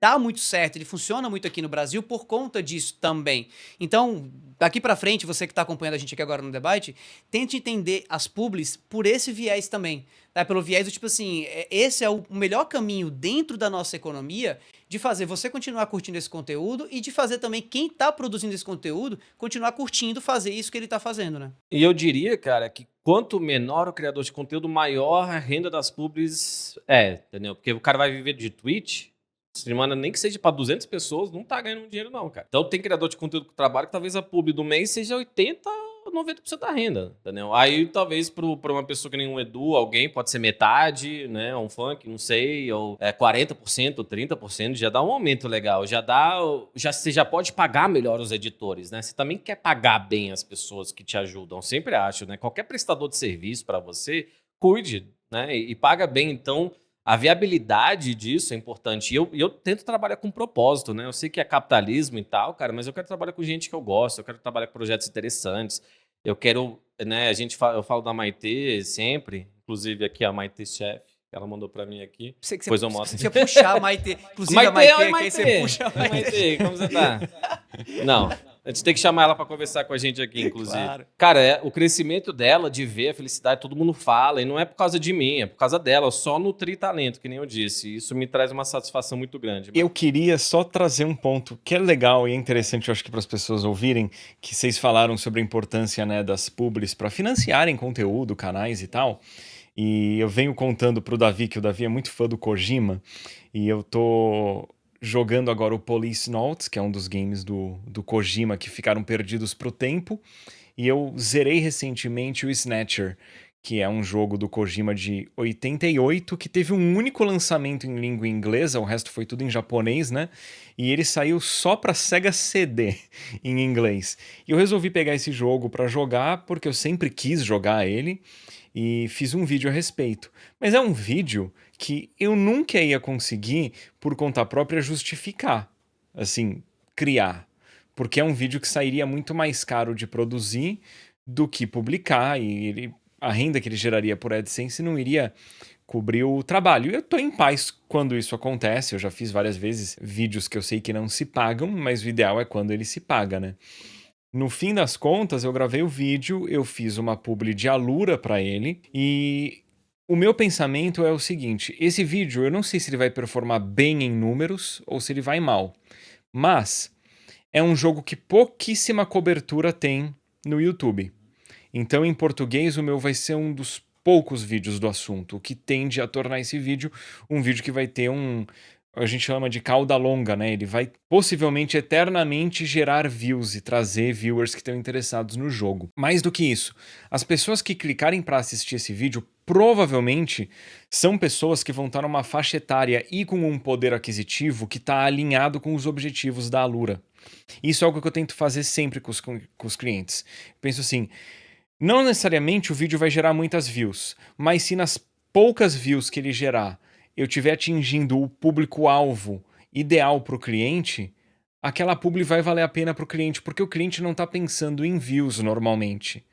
dá muito certo, ele funciona muito aqui no Brasil por conta disso também. Então, daqui pra frente, você que tá acompanhando a gente aqui agora no debate, tente entender as publis por esse viés também, tá? Pelo viés do tipo assim, esse é o melhor caminho dentro da nossa economia de fazer você continuar curtindo esse conteúdo e de fazer também quem tá produzindo esse conteúdo continuar curtindo fazer isso que ele tá fazendo, né? E eu diria, cara, que quanto menor o criador de conteúdo, maior a renda das publis entendeu? Porque o cara vai viver de Twitch, streamando nem que seja para 200 pessoas, não tá ganhando dinheiro não, cara. Então tem criador de conteúdo que trabalha que talvez a publi do mês seja 80 ou 90% da renda, entendeu? Aí talvez para uma pessoa que nem um Edu, alguém pode ser metade, né, um funk, não sei, ou 40%, 30%, já dá um aumento legal, você já pode pagar melhor os editores, né? Você também quer pagar bem as pessoas que te ajudam, sempre acho, né? Qualquer prestador de serviço para você, cuide, né? E paga bem, então a viabilidade disso é importante. E eu tento trabalhar com propósito, né? Eu sei que é capitalismo e tal, cara, mas eu quero trabalhar com gente que eu gosto, eu quero trabalhar com projetos interessantes. Eu quero, né? Eu falo da Maitê sempre, inclusive aqui a Maitê Chef, que ela mandou pra mim aqui. Depois eu mostro. Você puxar a Maitê, inclusive Maitê, a Maitê, oi, aqui, Maitê. você puxa a Oi, Maitê, como você tá? Não, a gente tem que chamar ela pra conversar com a gente aqui, inclusive. Claro. Cara, o crescimento dela, de ver a felicidade, todo mundo fala, e não é por causa de mim, é por causa dela. Eu só nutri talento, que nem eu disse. Isso me traz uma satisfação muito grande. Eu queria só trazer um ponto que é legal e é interessante, eu acho que para as pessoas ouvirem, que vocês falaram sobre a importância, né, das publis para financiarem conteúdo, canais e tal. E eu venho contando pro Davi, que o Davi é muito fã do Kojima, e eu tô jogando agora o Police Notes, que é um dos games do Kojima que ficaram perdidos pro tempo, e eu zerei recentemente o Snatcher, que é um jogo do Kojima de 88, que teve um único lançamento em língua inglesa, o resto foi tudo em japonês, né? E ele saiu só pra Sega CD em inglês. E eu resolvi pegar esse jogo pra jogar, porque eu sempre quis jogar ele, e fiz um vídeo a respeito. Mas é um vídeo que eu nunca ia conseguir, por conta própria, justificar, assim, criar. Porque é um vídeo que sairia muito mais caro de produzir do que publicar, e a renda que ele geraria por AdSense não iria cobrir o trabalho. E eu tô em paz quando isso acontece, eu já fiz várias vezes vídeos que eu sei que não se pagam, mas o ideal é quando ele se paga, né? No fim das contas, eu gravei o vídeo, eu fiz uma publi de Alura pra ele e O meu pensamento é o seguinte, esse vídeo eu não sei se ele vai performar bem em números ou se ele vai mal, mas é um jogo que pouquíssima cobertura tem no YouTube. Então, em português, o meu vai ser um dos poucos vídeos do assunto, o que tende a tornar esse vídeo um vídeo que vai ter a gente chama de cauda longa, né? Ele vai possivelmente eternamente gerar views e trazer viewers que estão interessados no jogo. Mais do que isso, as pessoas que clicarem para assistir esse vídeo provavelmente são pessoas que vão estar numa faixa etária e com um poder aquisitivo que está alinhado com os objetivos da Alura. Isso é algo que eu tento fazer sempre com os clientes. Penso assim, não necessariamente o vídeo vai gerar muitas views, mas se nas poucas views que ele gerar eu estiver atingindo o público-alvo ideal para o cliente, aquela publi vai valer a pena para o cliente, porque o cliente não está pensando em views normalmente.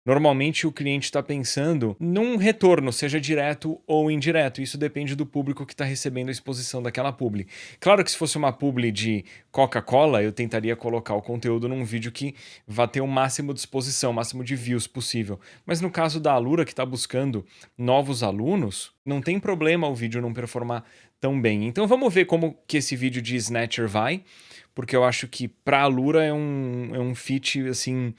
Normalmente o cliente está pensando num retorno, seja direto ou indireto. Isso depende do público que está recebendo a exposição daquela publi. Claro que se fosse uma publi de Coca-Cola, eu tentaria colocar o conteúdo num vídeo que vá ter o máximo de exposição, o máximo de views possível. Mas no caso da Alura, que está buscando novos alunos, não tem problema o vídeo não performar tão bem. Então vamos ver como que esse vídeo de Snatcher vai, porque eu acho que para a Alura é um fit assim,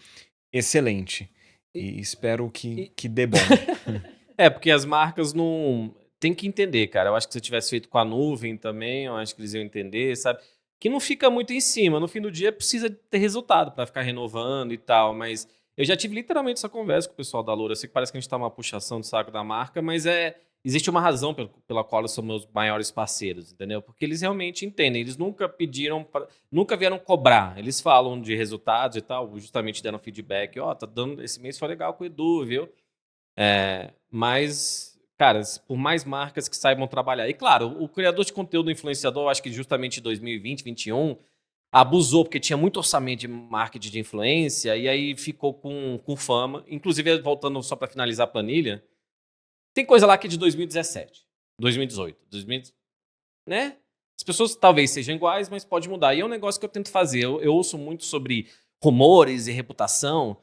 excelente. E espero que dê bom. Porque as marcas não... Tem que entender, cara. Eu acho que se eu tivesse feito com a nuvem também, eu acho que eles iam entender, sabe? Que não fica muito em cima. No fim do dia precisa ter resultado para ficar renovando e tal, mas eu já tive literalmente essa conversa com o pessoal da Loura. Eu sei que parece que a gente tá uma puxação de saco da marca, mas existe uma razão pela qual eles são meus maiores parceiros, entendeu? Porque eles realmente entendem. Eles nunca pediram, nunca vieram cobrar. Eles falam de resultados e tal, justamente deram feedback. Tá dando, esse mês foi legal com o Edu, viu? Mas, cara, por mais marcas que saibam trabalhar. E claro, o criador de conteúdo influenciador, eu acho que justamente em 2020, 2021, abusou, porque tinha muito orçamento de marketing de influência, e aí ficou com fama. Inclusive, voltando só para finalizar a planilha, tem coisa lá que é de 2017, 2018, né? As pessoas talvez sejam iguais, mas pode mudar. E é um negócio que eu tento fazer. Eu ouço muito sobre rumores e reputação.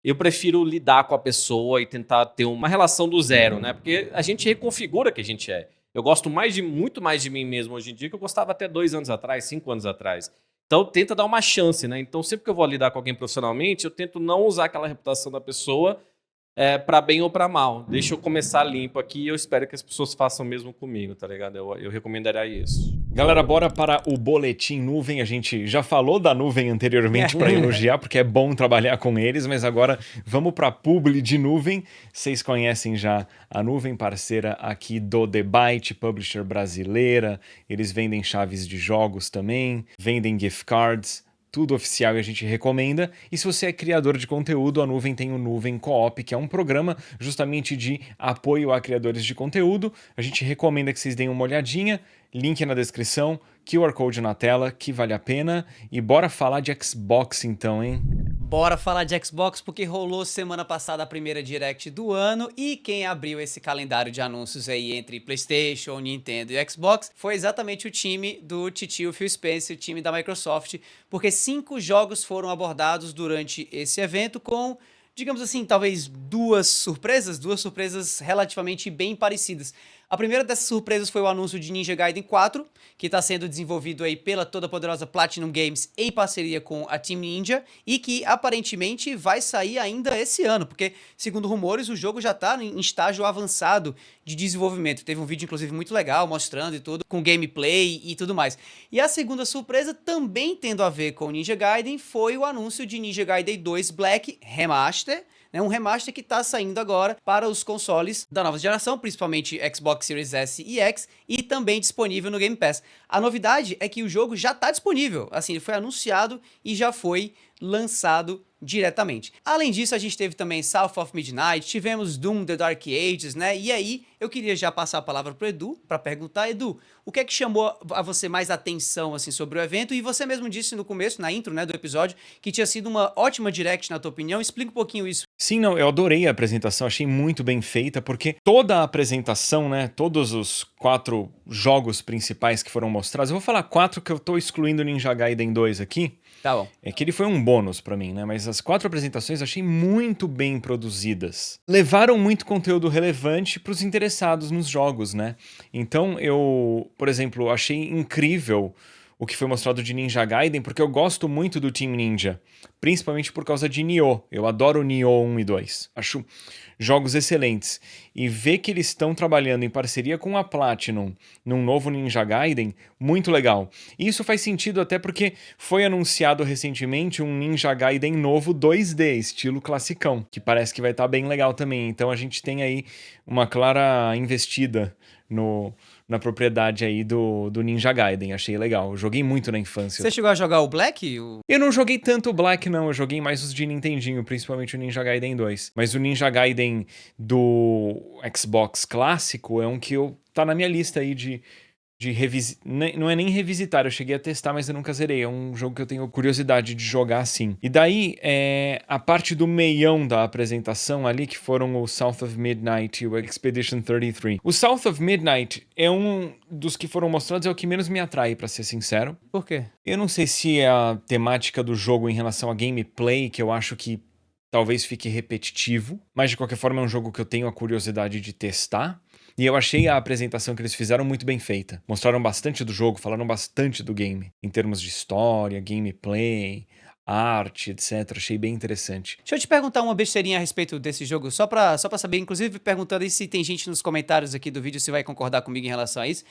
Eu prefiro lidar com a pessoa e tentar ter uma relação do zero, né? Porque a gente reconfigura o que a gente é. Eu gosto muito mais de mim mesmo hoje em dia que eu gostava até 2 anos atrás, 5 anos atrás. Então, tenta dar uma chance, né? Então, sempre que eu vou lidar com alguém profissionalmente, eu tento não usar aquela reputação da pessoa para bem ou para mal. Deixa eu começar limpo aqui e eu espero que as pessoas façam o mesmo comigo, tá ligado? Eu recomendaria isso. Galera, bora para o Boletim Nuvem. A gente já falou da nuvem anteriormente para elogiar, porque é bom trabalhar com eles, mas agora vamos para a publi de nuvem. Vocês conhecem já a nuvem, parceira aqui do The Byte, publisher brasileira. Eles vendem chaves de jogos também, vendem gift cards, tudo oficial e a gente recomenda. E se você é criador de conteúdo, a Nuvem tem o Nuvem Co-op, que é um programa justamente de apoio a criadores de conteúdo. A gente recomenda que vocês deem uma olhadinha, link na descrição, QR Code na tela, que vale a pena. E bora falar de Xbox então, hein? Bora falar de Xbox, porque rolou semana passada a primeira Direct do ano e quem abriu esse calendário de anúncios aí entre PlayStation, Nintendo e Xbox foi exatamente o time do titio Phil Spencer, o time da Microsoft, porque 5 jogos foram abordados durante esse evento com, digamos assim, talvez duas surpresas relativamente bem parecidas. A primeira dessas surpresas foi o anúncio de Ninja Gaiden 4, que está sendo desenvolvido aí pela toda poderosa Platinum Games em parceria com a Team Ninja e que aparentemente vai sair ainda esse ano, porque segundo rumores o jogo já está em estágio avançado de desenvolvimento. Teve um vídeo inclusive muito legal mostrando e tudo, com gameplay e tudo mais. E a segunda surpresa, também tendo a ver com Ninja Gaiden, foi o anúncio de Ninja Gaiden 2 Black Remaster, um remaster que está saindo agora para os consoles da nova geração, principalmente Xbox Series S e X, e também disponível no Game Pass. A novidade é que o jogo já está disponível, assim, ele foi anunciado e já foi lançado diretamente. Além disso, a gente teve também South of Midnight, tivemos Doom The Dark Ages, né? E aí, eu queria já passar a palavra pro Edu, para perguntar, Edu, o que é que chamou a você mais atenção, assim, sobre o evento? E você mesmo disse no começo, na intro, né, do episódio, que tinha sido uma ótima Direct, na tua opinião. Explica um pouquinho isso. Sim, não, eu adorei a apresentação, achei muito bem feita, porque toda a apresentação, né, todos os 4 jogos principais que foram mostrados, eu vou falar 4 que eu tô excluindo Ninja Gaiden 2 aqui, Tá bom. É que ele foi um bônus pra mim, né? Mas as 4 apresentações eu achei muito bem produzidas. Levaram muito conteúdo relevante pros interessados nos jogos, né? Então eu, por exemplo, achei incrível o que foi mostrado de Ninja Gaiden, porque eu gosto muito do Team Ninja, principalmente por causa de Nioh. Eu adoro Nioh 1 e 2. Acho jogos excelentes. E ver que eles estão trabalhando em parceria com a Platinum num novo Ninja Gaiden, muito legal. E isso faz sentido até porque foi anunciado recentemente um Ninja Gaiden novo 2D, estilo classicão, que parece que vai estar bem legal também. Então a gente tem aí uma clara investida na propriedade aí do Ninja Gaiden. Achei legal. Eu joguei muito na infância. Você chegou a jogar o Black? Eu não joguei tanto o Black, não. Eu joguei mais os de Nintendinho, principalmente o Ninja Gaiden 2. Mas o Ninja Gaiden do Xbox clássico é um que tá na minha lista aí de revisitar. Não é nem revisitar, eu cheguei a testar, mas eu nunca zerei. É um jogo que eu tenho curiosidade de jogar assim. E daí, a parte do meião da apresentação ali, que foram o South of Midnight e o Expedition 33. O South of Midnight é um dos que foram mostrados, é o que menos me atrai, pra ser sincero. Por quê? Eu não sei se é a temática do jogo em relação a gameplay, que eu acho que talvez fique repetitivo, mas de qualquer forma é um jogo que eu tenho a curiosidade de testar. E eu achei a apresentação que eles fizeram muito bem feita. Mostraram bastante do jogo, falaram bastante do game, em termos de história, gameplay, arte, etc. Achei bem interessante. Deixa eu te perguntar uma besteirinha a respeito desse jogo, só pra saber, inclusive perguntando aí se tem gente nos comentários aqui do vídeo se vai concordar comigo em relação a isso.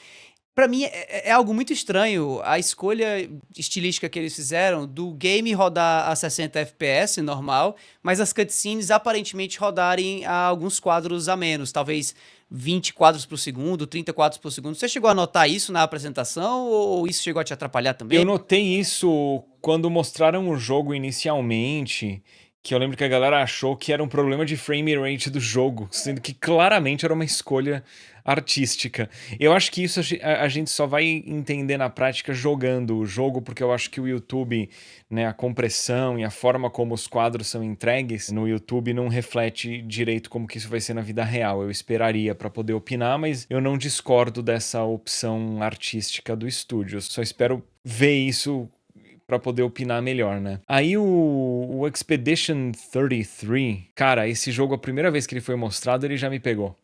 Pra mim é algo muito estranho a escolha estilística que eles fizeram do game rodar a 60 FPS normal, mas as cutscenes aparentemente rodarem a alguns quadros a menos, talvez 20 quadros por segundo, 30 quadros por segundo. Você chegou a notar isso na apresentação ou isso chegou a te atrapalhar também? Eu notei isso quando mostraram o jogo inicialmente, que eu lembro que a galera achou que era um problema de frame rate do jogo, sendo que claramente era uma escolha artística. Eu acho que isso a gente só vai entender na prática jogando o jogo, porque eu acho que o YouTube, né, a compressão e a forma como os quadros são entregues no YouTube não reflete direito como que isso vai ser na vida real. Eu esperaria para poder opinar, mas eu não discordo dessa opção artística do estúdio. Eu só espero ver isso pra poder opinar melhor, né? Aí o Expedition 33, cara, esse jogo, a primeira vez que ele foi mostrado, ele já me pegou.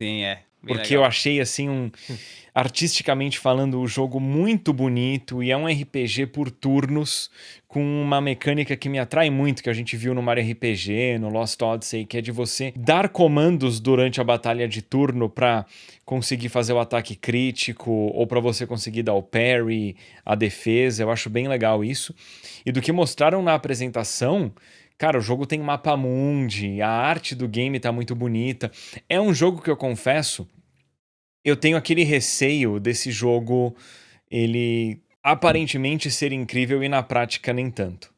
Sim, Porque eu achei, assim, artisticamente falando, o jogo muito bonito e é um RPG por turnos com uma mecânica que me atrai muito, que a gente viu no Mario RPG, no Lost Odyssey, que é de você dar comandos durante a batalha de turno pra conseguir fazer o ataque crítico ou pra você conseguir dar o parry, a defesa. Eu acho bem legal isso. E do que mostraram na apresentação, cara, o jogo tem mapa mundi, a arte do game tá muito bonita. É um jogo que eu confesso, eu tenho aquele receio desse jogo, ele aparentemente ser incrível e na prática nem tanto.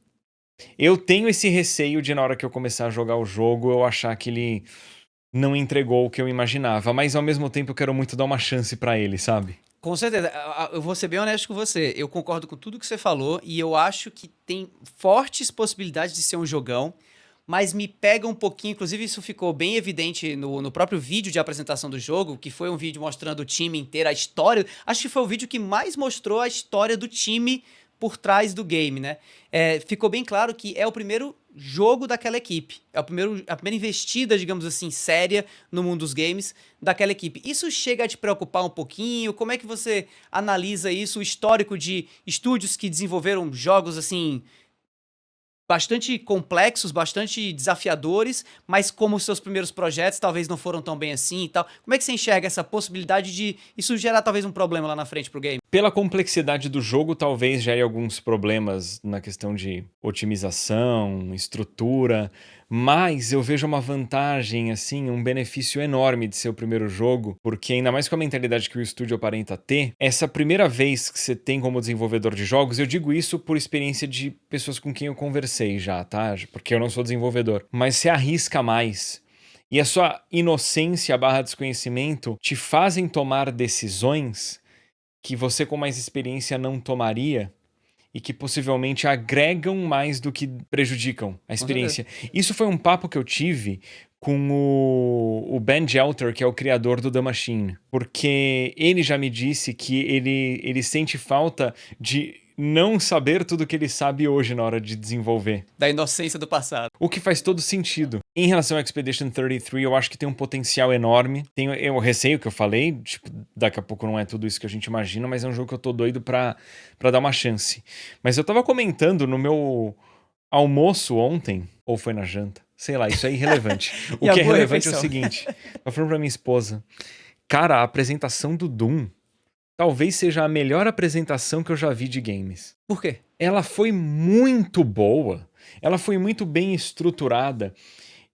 Eu tenho esse receio de na hora que eu começar a jogar o jogo, eu achar que ele não entregou o que eu imaginava, mas ao mesmo tempo eu quero muito dar uma chance pra ele, sabe? Com certeza, eu vou ser bem honesto com você. Eu concordo com tudo que você falou e eu acho que tem fortes possibilidades de ser um jogão, mas me pega um pouquinho. Inclusive, isso ficou bem evidente no próprio vídeo de apresentação do jogo, que foi um vídeo mostrando o time inteiro, a história. Acho que foi o vídeo que mais mostrou a história do time por trás do game, né? Ficou bem claro que é o primeiro jogo daquela equipe. É a primeira investida, digamos assim, séria no mundo dos games daquela equipe. Isso chega a te preocupar um pouquinho? Como é que você analisa isso, o histórico de estúdios que desenvolveram jogos, assim, bastante complexos, bastante desafiadores, mas como os seus primeiros projetos talvez não foram tão bem assim e tal. Como é que você enxerga essa possibilidade de isso gerar talvez um problema lá na frente pro game? Pela complexidade do jogo, talvez gere alguns problemas na questão de otimização, estrutura, mas eu vejo uma vantagem, assim, um benefício enorme de ser o primeiro jogo, porque ainda mais com a mentalidade que o estúdio aparenta ter, essa primeira vez que você tem como desenvolvedor de jogos, eu digo isso por experiência de pessoas com quem eu conversei já, tá? Porque eu não sou desenvolvedor, mas você arrisca mais. E a sua inocência / desconhecimento te fazem tomar decisões que você com mais experiência não tomaria e que possivelmente agregam mais do que prejudicam a experiência. Isso foi um papo que eu tive com o Ben Gelter, que é o criador do The Machine, porque ele já me disse que ele sente falta de não saber tudo que ele sabe hoje na hora de desenvolver. Da inocência do passado. O que faz todo sentido. Em relação ao Expedition 33, eu acho que tem um potencial enorme. Tem o receio que eu falei, tipo, daqui a pouco não é tudo isso que a gente imagina, mas é um jogo que eu tô doido pra dar uma chance. Mas eu tava comentando no meu almoço ontem, ou foi na janta, sei lá, isso é irrelevante. O que é relevante é o seguinte, eu falando pra minha esposa, cara, a apresentação do Doom talvez seja a melhor apresentação que eu já vi de games. Por quê? Ela foi muito boa, ela foi muito bem estruturada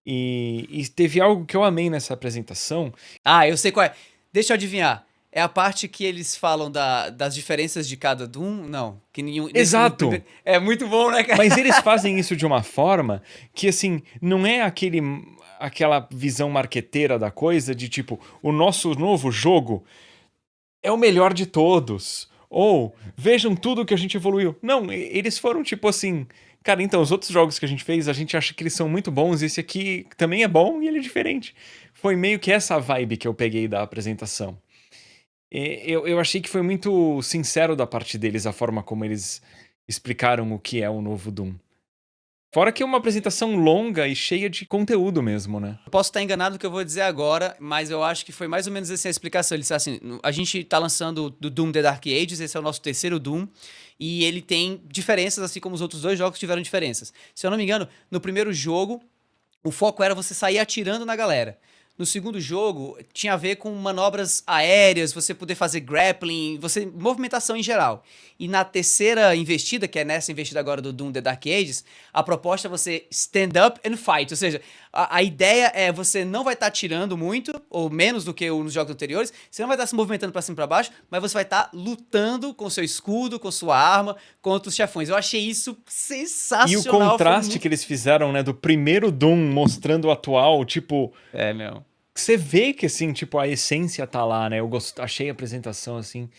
e teve algo que eu amei nessa apresentação. Ah, eu sei qual é. Deixa eu adivinhar. É a parte que eles falam das diferenças de cada Doom? Não. Que nenhum. Exato! É muito bom, né, cara? Mas eles fazem isso de uma forma que, assim, não é aquela visão marqueteira da coisa de tipo, o nosso novo jogo é o melhor de todos. Ou, vejam tudo que a gente evoluiu. Não, eles foram tipo assim, cara, então, os outros jogos que a gente fez, a gente acha que eles são muito bons, esse aqui também é bom e ele é diferente. Foi meio que essa vibe que eu peguei da apresentação. Eu achei que foi muito sincero da parte deles a forma como eles explicaram o que é o novo Doom. Fora que é uma apresentação longa e cheia de conteúdo mesmo, né? Eu posso estar enganado no que eu vou dizer agora, mas eu acho que foi mais ou menos assim a explicação. Ele disse assim, a gente tá lançando do Doom The Dark Ages, esse é o nosso terceiro Doom, e ele tem diferenças, assim como os outros dois jogos tiveram diferenças. Se eu não me engano, no primeiro jogo, o foco era você sair atirando na galera. No segundo jogo, tinha a ver com manobras aéreas, você poder fazer grappling, movimentação em geral. E na terceira investida, que é nessa investida agora do Doom The Dark Ages, a proposta é você stand up and fight. Ou seja, a ideia é você não vai estar atirando muito, ou menos do que nos jogos anteriores, você não vai estar se movimentando pra cima e pra baixo, mas você vai estar lutando com seu escudo, com sua arma, contra os chefões. Eu achei isso sensacional. E o contraste que eles fizeram, né, do primeiro Doom mostrando o atual, tipo... É, meu... Você vê que, assim, tipo, a essência tá lá, né? Eu achei a apresentação, assim,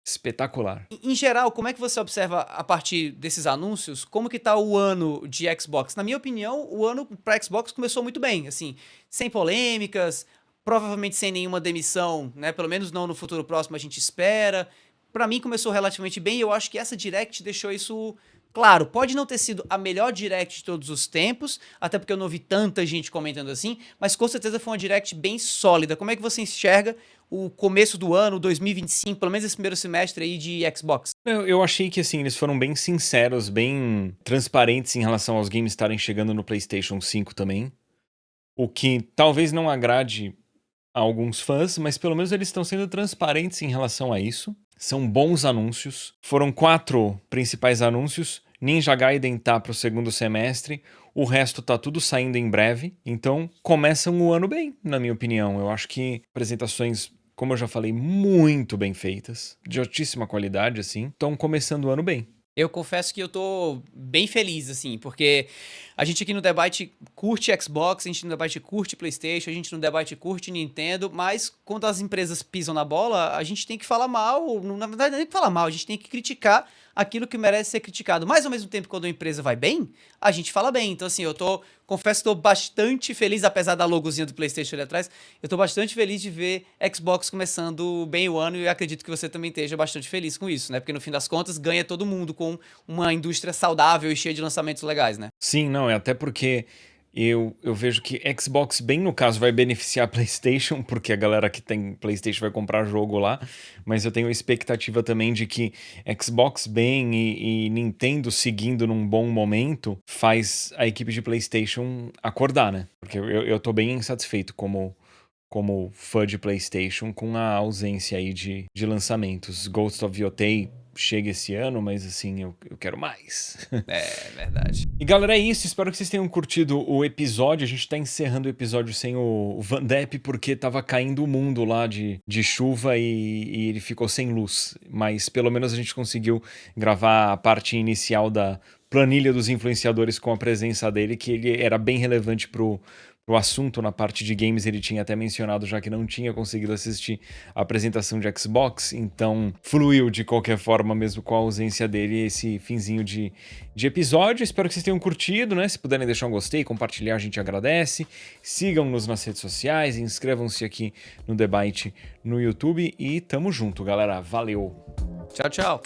espetacular. Em geral, como é que você observa, a partir desses anúncios, como que tá o ano de Xbox? Na minha opinião, o ano pra Xbox começou muito bem, assim, sem polêmicas, provavelmente sem nenhuma demissão, né? Pelo menos não no futuro próximo, a gente espera. Pra mim, começou relativamente bem e eu acho que essa Direct deixou isso... Claro, pode não ter sido a melhor Direct de todos os tempos, até porque eu não vi tanta gente comentando assim, mas com certeza foi uma Direct bem sólida. Como é que você enxerga o começo do ano, 2025, pelo menos esse primeiro semestre aí de Xbox? Eu achei que, assim, eles foram bem sinceros, bem transparentes em relação aos games estarem chegando no PlayStation 5 também. O que talvez não agrade a alguns fãs, mas pelo menos eles estão sendo transparentes em relação a isso. São bons anúncios. Foram 4 principais anúncios. Ninja Gaiden tá pro segundo semestre. O resto tá tudo saindo em breve. Então, começam o ano bem, na minha opinião. Eu acho que apresentações, como eu já falei, muito bem feitas. De altíssima qualidade, assim. Estão começando o ano bem. Eu confesso que eu tô bem feliz, assim, porque a gente aqui no Debate curte Xbox, a gente no Debate curte PlayStation, a gente no Debate curte Nintendo, mas quando as empresas pisam na bola, a gente tem que falar mal, na verdade não é nem que falar mal, a gente tem que criticar aquilo que merece ser criticado. Mas ao mesmo tempo, quando a empresa vai bem, a gente fala bem. Então assim, confesso que tô bastante feliz, apesar da logozinha do PlayStation ali atrás, eu tô bastante feliz de ver Xbox começando bem o ano e eu acredito que você também esteja bastante feliz com isso, né? Porque no fim das contas, ganha todo mundo com uma indústria saudável e cheia de lançamentos legais, né? Sim, não, é até porque eu vejo que Xbox, bem no caso, vai beneficiar a PlayStation, porque a galera que tem PlayStation vai comprar jogo lá, mas eu tenho a expectativa também de que Xbox bem e Nintendo seguindo num bom momento faz a equipe de PlayStation acordar, né? Porque eu tô bem insatisfeito como fã de PlayStation com a ausência aí de lançamentos. Ghost of Yotei chega esse ano, mas assim, eu quero mais. É verdade. E galera, é isso. Espero que vocês tenham curtido o episódio. A gente tá encerrando o episódio sem o Van Depp porque tava caindo o mundo lá de chuva e ele ficou sem luz. Mas pelo menos a gente conseguiu gravar a parte inicial da planilha dos influenciadores com a presença dele, que ele era bem relevante pro assunto na parte de games. Ele tinha até mencionado já que não tinha conseguido assistir a apresentação de Xbox, então fluiu de qualquer forma mesmo com a ausência dele esse finzinho de episódio. Espero que vocês tenham curtido, né? Se puderem deixar um gostei, compartilhar, a gente agradece. Sigam-nos nas redes sociais, inscrevam-se aqui no Debate no YouTube e tamo junto, galera. Valeu! Tchau, tchau!